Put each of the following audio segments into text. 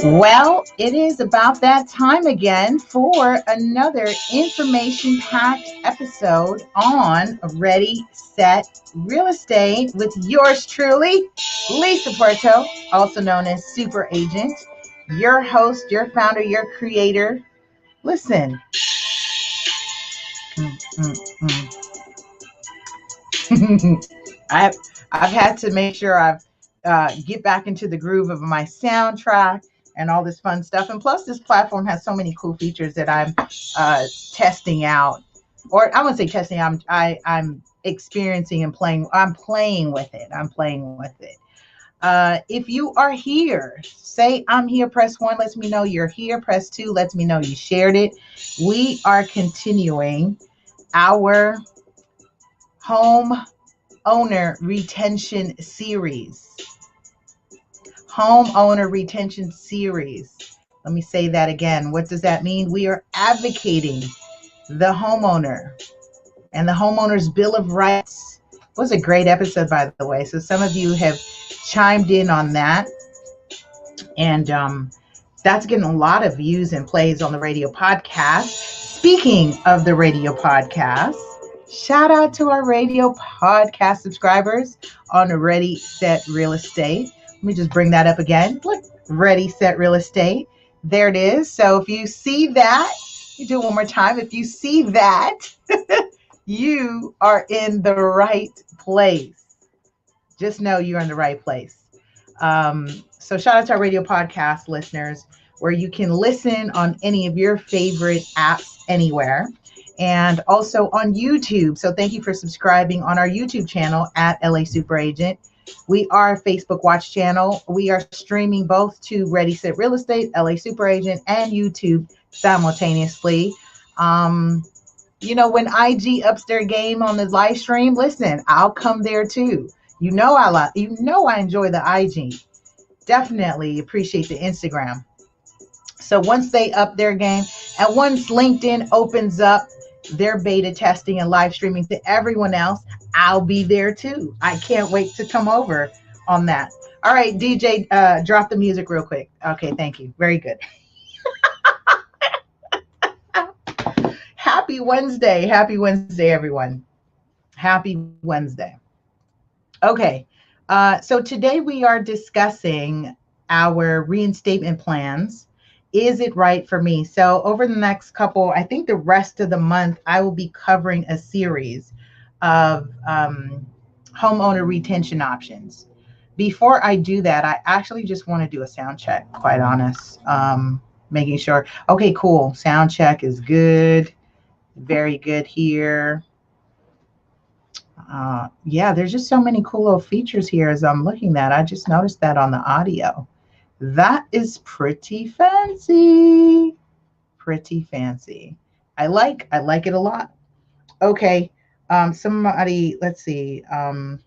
Well, it is about that time again for another information-packed episode on Ready, Set, Real Estate with yours truly, Lisa Puerto, also known as Super Agent, your host, your founder, your creator. Listen. I've had to make sure I've get back into the groove of my soundtrack and all this fun stuff. And plus, this platform has so many cool features that I'm testing out. Or I wouldn't say testing. I'm experiencing and playing. I'm playing with it. If you are here, say I'm here. Press 1. Lets me know you're here. Press 2. Lets me know you shared it. We are continuing our home owner retention series. Homeowner retention series. Let me say that again. What does that mean? We are advocating the homeowner and the homeowner's Bill of Rights. It was a great episode, by the way. So some of you have chimed in on that. And that's getting a lot of views and plays on the radio podcast. Speaking of the radio podcast, shout out to our radio podcast subscribers on Ready, Set, Real Estate. Let me just bring that up again. Look, Ready, Set, Real Estate. There it is. So if you see that, you do it one more time. If you see that, you are in the right place. Just know you're in the right place. So shout out to our radio podcast listeners, where you can listen on any of your favorite apps anywhere. And also on YouTube. So thank you for subscribing on our YouTube channel at LA Super Agent. We are a Facebook Watch channel. We are streaming both to Ready, Set, Real Estate, LA Super Agent, and YouTube simultaneously. You know, when IG ups their game on the live stream, listen, I'll come there too. You know I enjoy the IG. Definitely appreciate the Instagram. So once they up their game, and once LinkedIn opens up their beta testing and live streaming to everyone else, I'll be there too. I can't wait to come over on that. All right, DJ, drop the music real quick. Okay, thank you. Very good. Happy Wednesday. Happy Wednesday, everyone. Happy Wednesday. Okay, so today we are discussing our reinstatement plans. Is it right for me? So over the next couple, I think the rest of the month, I will be covering a series of homeowner retention options. Before I do that, I actually just want to do a sound check, quite honest. Making sure, okay, cool. Sound check is good. Very good here. Yeah, there's just so many cool little features here as I'm looking at. I just noticed that on the audio. That is pretty fancy. Pretty fancy. I like it a lot. Okay. Somebody, let's see. I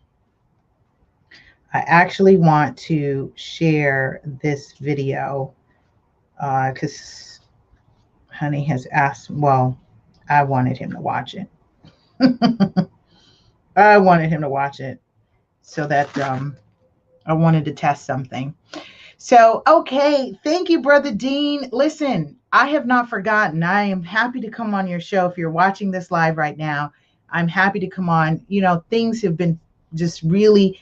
actually want to share this video because Honey has asked, well, I wanted him to watch it. I wanted him to watch it so that I wanted to test something. So, okay. Thank you, Brother Dean. Listen, I have not forgotten. I am happy to come on your show. If you're watching this live right now, I'm happy to come on. You know, things have been just really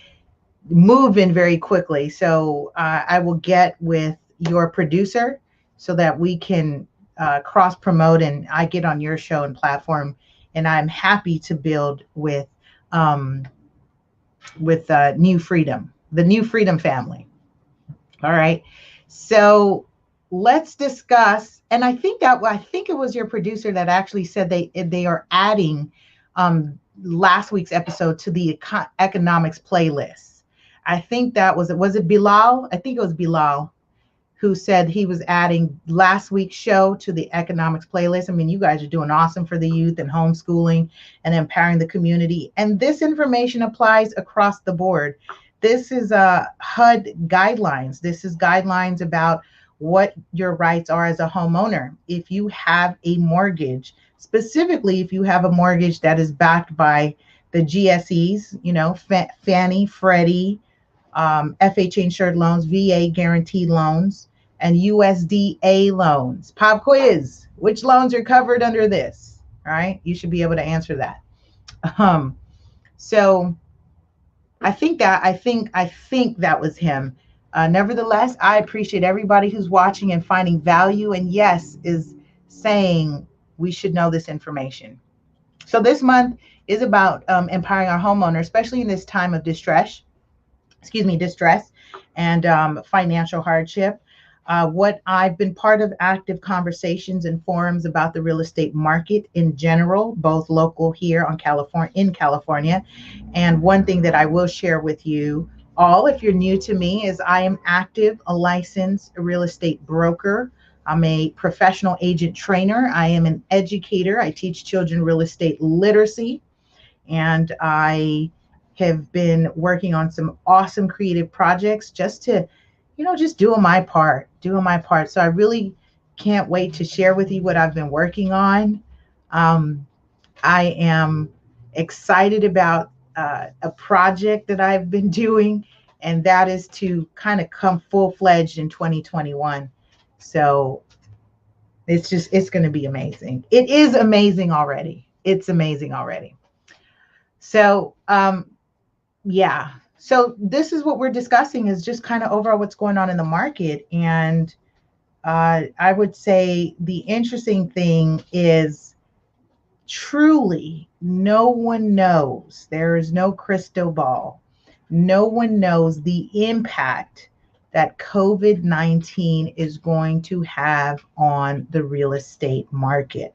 moving very quickly. So I will get with your producer so that we can cross promote and I get on your show and platform. And I'm happy to build um, with New Freedom, the New Freedom family. All right. So let's discuss. And I think it was your producer that actually said they are adding last week's episode to the economics playlist. I think that was it Bilal? I think it was Bilal who said he was adding last week's show to the economics playlist. I mean, you guys are doing awesome for the youth and homeschooling and empowering the community. And this information applies across the board. This is HUD guidelines. This is guidelines about what your rights are as a homeowner. If you have a mortgage, specifically if you have a mortgage that is backed by the GSEs, you know, Fannie, Freddie, FHA insured loans, VA guaranteed loans, and USDA loans. Pop quiz. Which loans are covered under this? All right. You should be able to answer that. So I think that was him. Nevertheless, I appreciate everybody who's watching and finding value, and yes, is saying we should know this information. So this month is about empowering our homeowner, especially in this time of distress and financial hardship. What I've been part of active conversations and forums about the real estate market in general, both local here in California. And one thing that I will share with you all, if you're new to me, is I am a licensed real estate broker. I'm a professional agent trainer. I am an educator. I teach children real estate literacy. And I have been working on some awesome creative projects just to, just doing my part. So I really can't wait to share with you what I've been working on. I am excited about a project that I've been doing, and that is to kind of come full-fledged in 2021. So it's going to be amazing. It is amazing already. It's amazing already. So, yeah. So this is what we're discussing, is just kind of overall what's going on in the market. And I would say the interesting thing is truly no one knows. There is no crystal ball. No one knows the impact that COVID-19 is going to have on the real estate market.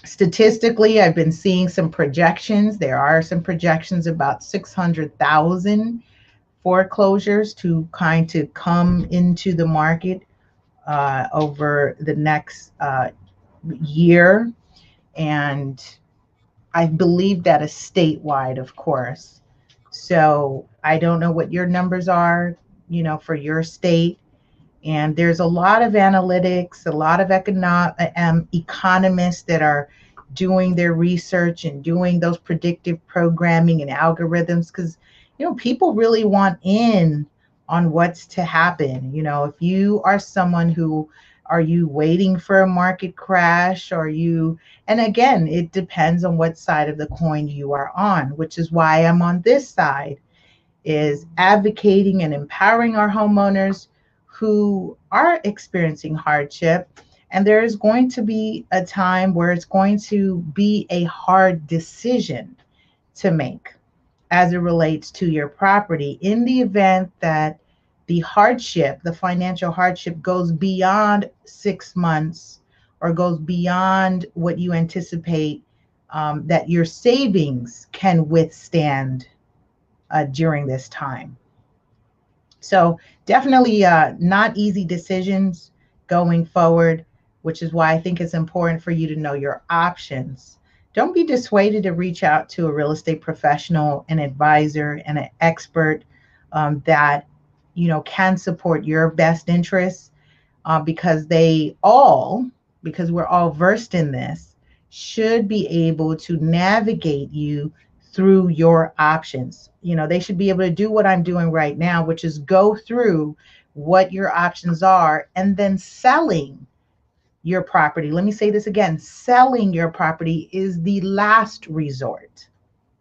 Statistically, I've been seeing some projections. There are some projections about 600,000 foreclosures to kind of come into the market over the next year. And I believe that is statewide, of course. So I don't know what your numbers are, for your state. And there's a lot of analytics, a lot of economists that are doing their research and doing those predictive programming and algorithms, because, people really want in on what's to happen. If you are someone are you waiting for a market crash? And again, it depends on what side of the coin you are on, which is why I'm on this side, is advocating and empowering our homeowners who are experiencing hardship. And there is going to be a time where it's going to be a hard decision to make as it relates to your property, in the event that the financial hardship goes beyond 6 months or goes beyond what you anticipate that your savings can withstand during this time. So definitely not easy decisions going forward, which is why I think it's important for you to know your options. Don't be dissuaded to reach out to a real estate professional, an advisor, and an expert that can support your best interests, because we're all versed in this, should be able to navigate you through your options. They should be able to do what I'm doing right now, which is go through what your options are, and then selling your property. Let me say this again. Selling your property is the last resort.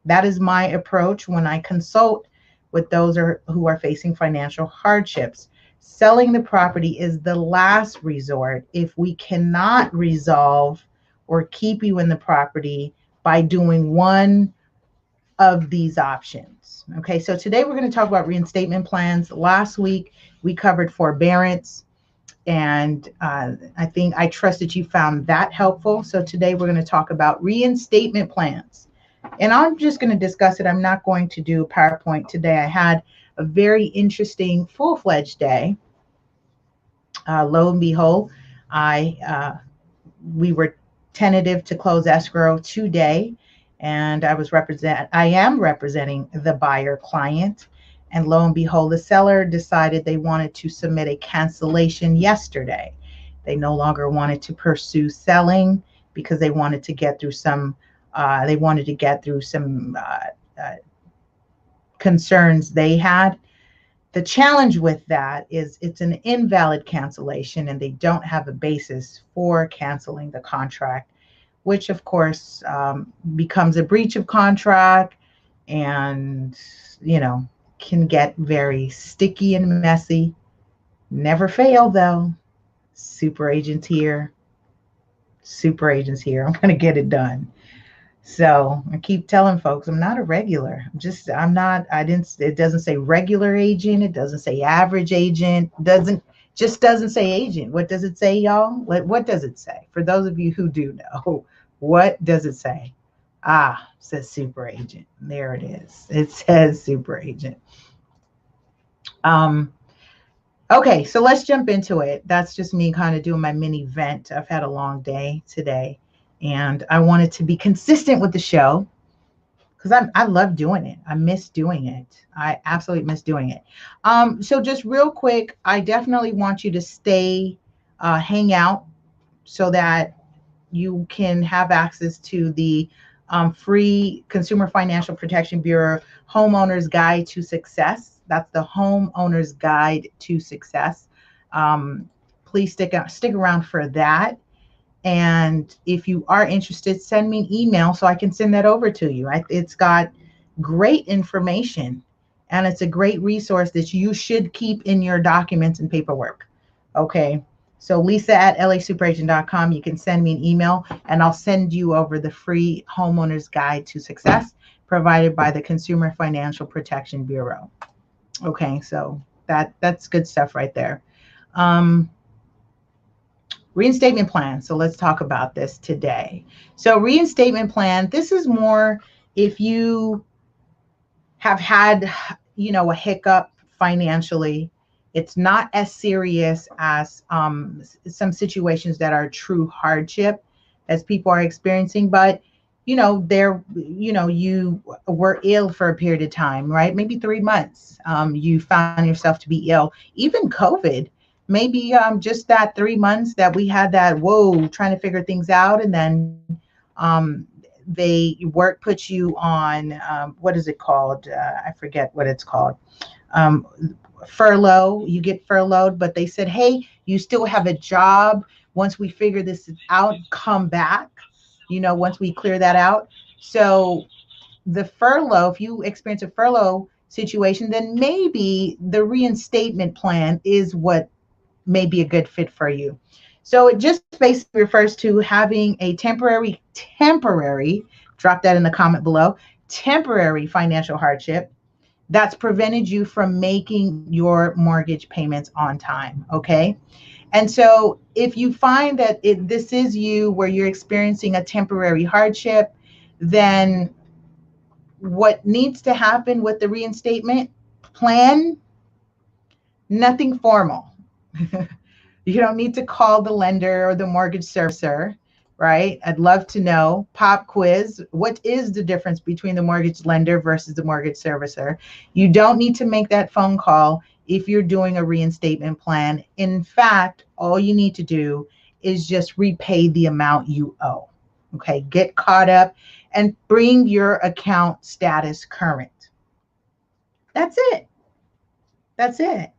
That is my approach when I consult with those who are facing financial hardships. Selling the property is the last resort if we cannot resolve or keep you in the property by doing one of these options. Okay, so today we're going to talk about reinstatement plans. Last week we covered forbearance, and I trust that you found that helpful. So today we're going to talk about reinstatement plans. And I'm just going to discuss it. I'm not going to do a PowerPoint today. I had a very interesting full-fledged day. Lo and behold, we were tentative to close escrow today, and I am representing the buyer client. And lo and behold, the seller decided they wanted to submit a cancellation yesterday. They no longer wanted to pursue selling because they wanted to get through some concerns they had. The challenge with that is it's an invalid cancellation and they don't have a basis for canceling the contract, which of course becomes a breach of contract and, can get very sticky and messy. Never fail though. Super agents here. Super agents here. I'm going to get it done. So I keep telling folks I'm not a regular. It doesn't say regular agent. It doesn't say average agent. Doesn't say agent. What does it say, y'all? What does it say? For those of you who do know, what does it say? It says super agent. There it is. It says super agent. Okay, so let's jump into it. That's just me kind of doing my mini vent. I've had a long day today, and I wanted to be consistent with the show because I love doing it. I miss doing it. I absolutely miss doing it. So just real quick, I definitely want you to hang out so that you can have access to the free Consumer Financial Protection Bureau Homeowner's Guide to Success. That's the Homeowner's Guide to Success. Please stick around for that. And if you are interested, send me an email so I can send that over to you. It's got great information, and it's a great resource that you should keep in your documents and paperwork. Okay. So Lisa@LASuperagent.com, you can send me an email and I'll send you over the free Homeowner's Guide to Success provided by the Consumer Financial Protection Bureau. Okay, so that's good stuff right there. Reinstatement plan. So let's talk about this today. So reinstatement plan, this is more if you have had, a hiccup financially. It's not as serious as some situations that are true hardship as people are experiencing, but you were ill for a period of time, right? Maybe 3 months. You found yourself to be ill. Even COVID, maybe just that 3 months that we had that, trying to figure things out. And then work puts you on, what is it called? I forget what it's called. Furlough. You get furloughed, but they said, hey, you still have a job. Once we figure this out, come back, once we clear that out. So the furlough, if you experience a furlough situation, then maybe the reinstatement plan is what may be a good fit for you. So it just basically refers to having a temporary, drop that in the comment below, temporary financial hardship that's prevented you from making your mortgage payments on time, okay? And so if you find that this is you where you're experiencing a temporary hardship, then what needs to happen with the reinstatement plan, nothing formal. You don't need to call the lender or the mortgage servicer, right? I'd love to know. Pop quiz. What is the difference between the mortgage lender versus the mortgage servicer? You don't need to make that phone call if you're doing a reinstatement plan. In fact, all you need to do is just repay the amount you owe. Okay, get caught up and bring your account status current. That's it. That's it.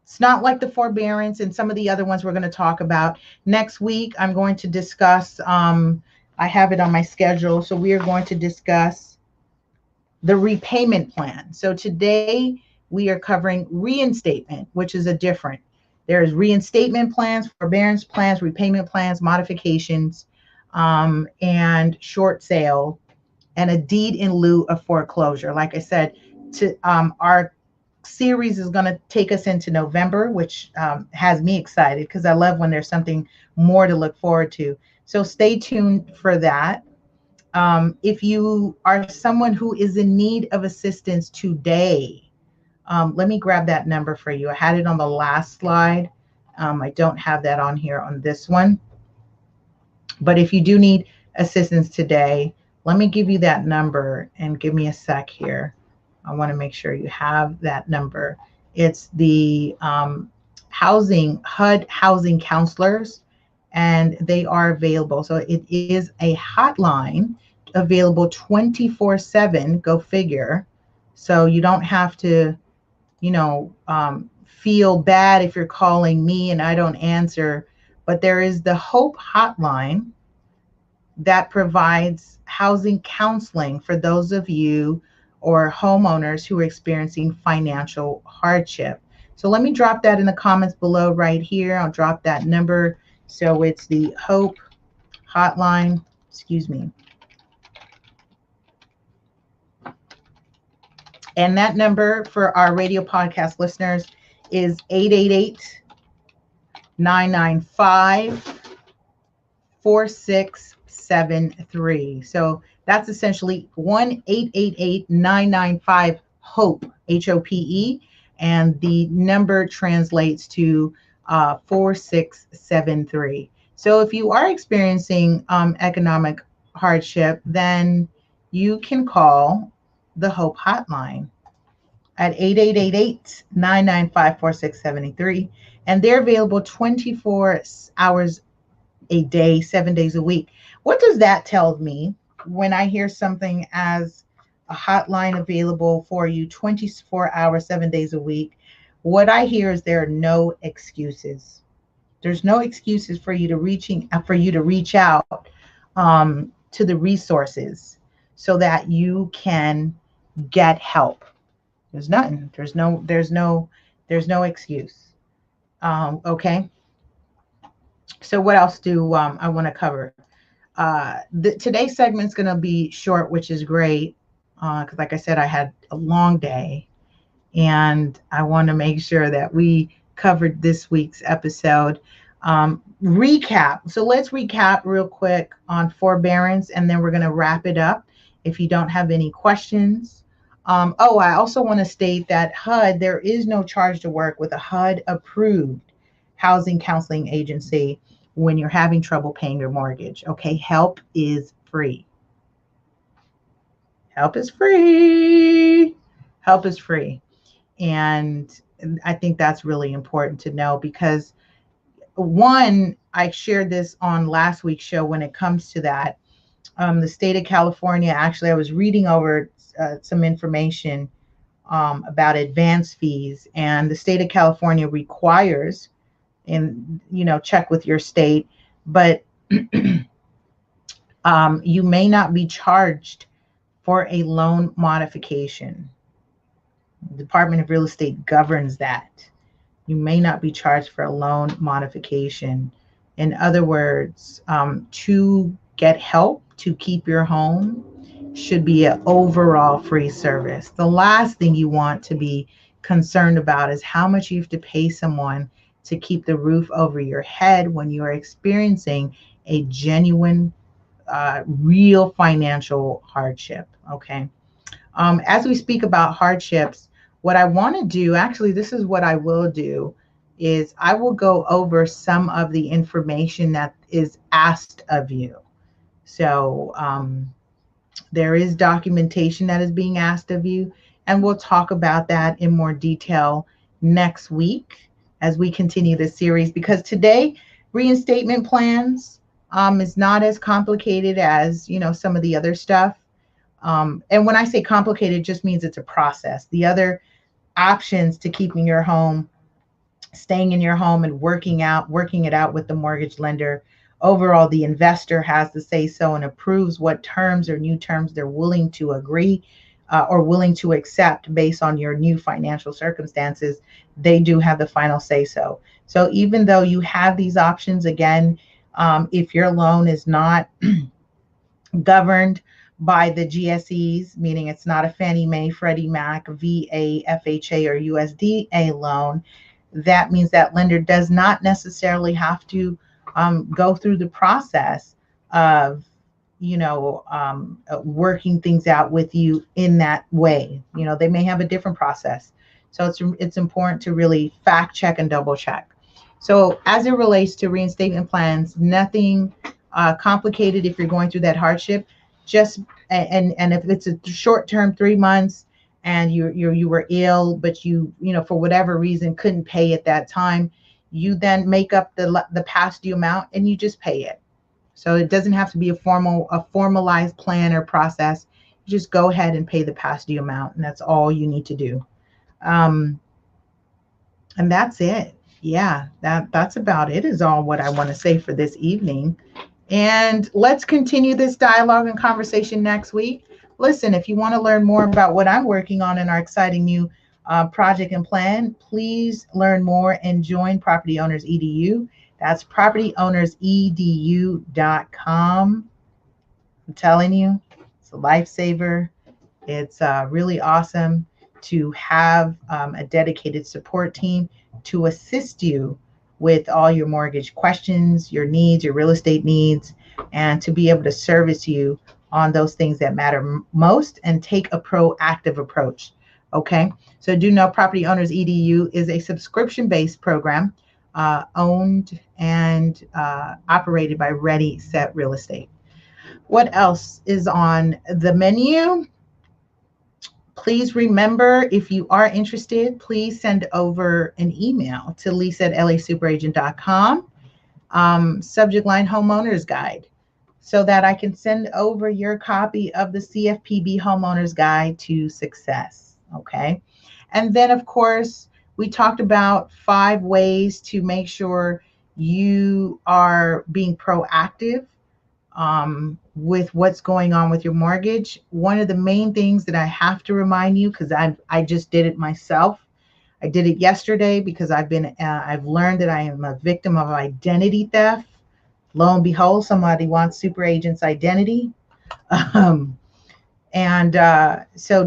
It's not like the forbearance and some of the other ones we're going to talk about. Next week, I'm going to discuss, I have it on my schedule. So we are going to discuss the repayment plan. So today we are covering reinstatement, which is a different. There's reinstatement plans, forbearance plans, repayment plans, modifications, and short sale, and a deed in lieu of foreclosure. Like I said, our series is going to take us into November, which has me excited because I love when there's something more to look forward to. So stay tuned for that. If you are someone who is in need of assistance today, let me grab that number for you. I had it on the last slide. I don't have that on here on this one. But if you do need assistance today, let me give you that number, and give me a sec here. I want to make sure you have that number. It's the HUD housing counselors, and they are available. So it is a hotline available 24/7, go figure. So you don't have to, feel bad if you're calling me and I don't answer. But there is the Hope hotline that provides housing counseling for those of you or homeowners who are experiencing financial hardship. So let me drop that in the comments below right here. I'll drop that number. So it's the Hope hotline, excuse me. And that number for our radio podcast listeners is 888-995-4673. So that's essentially 1-888-995-HOPE, HOPE, and the number translates to 4673. So if you are experiencing economic hardship, then you can call the Hope hotline at 888-995-4673, and they're available 24 hours a day, 7 days a week. What does that tell me when I hear something as a hotline available for you 24 hours, 7 days a week? What I hear is there are no excuses. There's no excuses for you to reach out to the resources so that you can get help. There's nothing. There's no excuse. Okay. So what else do I want to cover? Today's segment's going to be short, which is great because, like I said, I had a long day, and I want to make sure that we covered this week's episode. Recap. So let's recap real quick on forbearance, and then we're going to wrap it up. If you don't have any questions. I also want to state that HUD, there is no charge to work with a HUD approved housing counseling agency when you're having trouble paying your mortgage. Okay, help is free. Help is free. Help is free. And I think that's really important to know because, one, I shared this on last week's show when it comes to that. The state of California, actually, I was reading over some information about advance fees, and the state of California requires, and check with your state, but you may not be charged for a loan modification. The Department of Real Estate governs that. You may not be charged for a loan modification. In other words, to get help to keep your home should be an overall free service. The last thing you want to be concerned about is how much you have to pay someone to keep the roof over your head when you are experiencing a genuine, real financial hardship. Okay. As we speak about hardships, what I want to do, actually, this is what I will do, is I will go over some of the information that is asked of you. So there is documentation that is being asked of you, and we'll talk about that in more detail next week as we continue this series, because today reinstatement plans is not as complicated as some of the other stuff. And when I say complicated, it just means it's a process. The other options to keeping your home staying in your home and working it out with the mortgage lender. Overall, the investor has to say so and approves what terms or new terms they're willing to agree or willing to accept based on your new financial circumstances. They do have the final say so. So even though you have these options, again, if your loan is not governed by the GSEs, meaning it's not a Fannie Mae, Freddie Mac, VA, FHA, or USDA loan, that means that lender does not necessarily have to go through the process of working things out with you in that way. They may have a different process. So it's important to really fact check and double check. So as it relates to reinstatement plans, nothing complicated if you're going through that hardship. Just and if it's a short term, 3 months, and you were ill, but for whatever reason couldn't pay at that time, you then make up the past due amount and you just pay it. So it doesn't have to be a formalized plan or process. You just go ahead and pay the past due amount, and that's all you need to do. Um, and that's it. Yeah, that's about it, is all what I want to say for this evening. And let's continue this dialogue and conversation next week. Listen, if you want to learn more about what I'm working on in our exciting new project and plan, please learn more and join Property Owners EDU. That's propertyownersedu.com. I'm telling you, it's a lifesaver. It's really awesome to have a dedicated support team to assist you with all your mortgage questions, your needs, your real estate needs, and to be able to service you on those things that matter most and take a proactive approach. Okay, so do know Property Owners EDU is a subscription-based program owned and operated by Ready Set Real Estate. What else is on the menu? Please remember, if you are interested, please send over an email to lisa@lasuperaagent.com, subject line homeowners guide, so that I can send over your copy of the CFPB homeowners guide to success. Okay. And then, of course, we talked about 5 ways to make sure you are being proactive with what's going on with your mortgage. One of the main things that I have to remind you, because I just did it myself. I did it yesterday because I've learned that I am a victim of identity theft. Lo and behold, somebody wants super agent's identity. So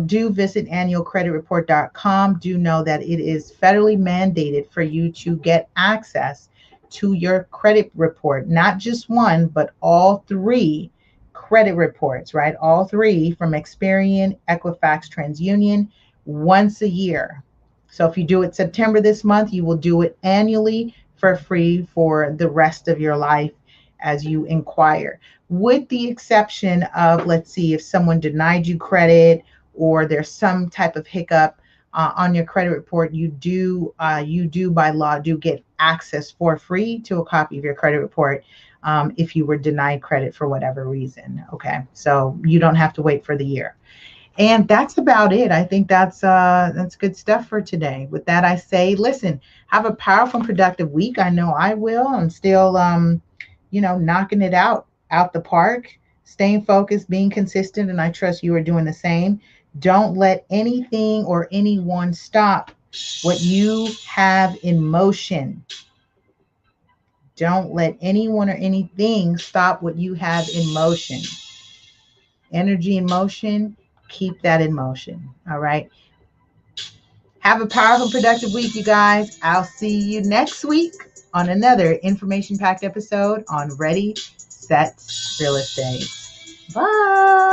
do visit annualcreditreport.com. Do know that it is federally mandated for you to get access to your credit report, not just one, but all 3 credit reports, right? All 3 from Experian, Equifax, TransUnion, once a year. So if you do it September this month, you will do it annually for free for the rest of your life as you inquire, with the exception of, let's see, if someone denied you credit or there's some type of hiccup on your credit report, you do by law do get access for free to a copy of your credit report if you were denied credit for whatever reason. Okay, so you don't have to wait for the year. And that's about it. I think that's good stuff for today. With that, I say, listen, have a powerful and productive week. I know I will. I'm still knocking it out the park, staying focused, being consistent, and I trust you are doing the same. Don't let anything or anyone stop what you have in motion. Don't let anyone or anything stop what you have in motion. Energy in motion, keep that in motion. All right. Have a powerful, productive week, you guys. I'll see you next week on another information-packed episode on Ready, Set, Real Estate. Bye.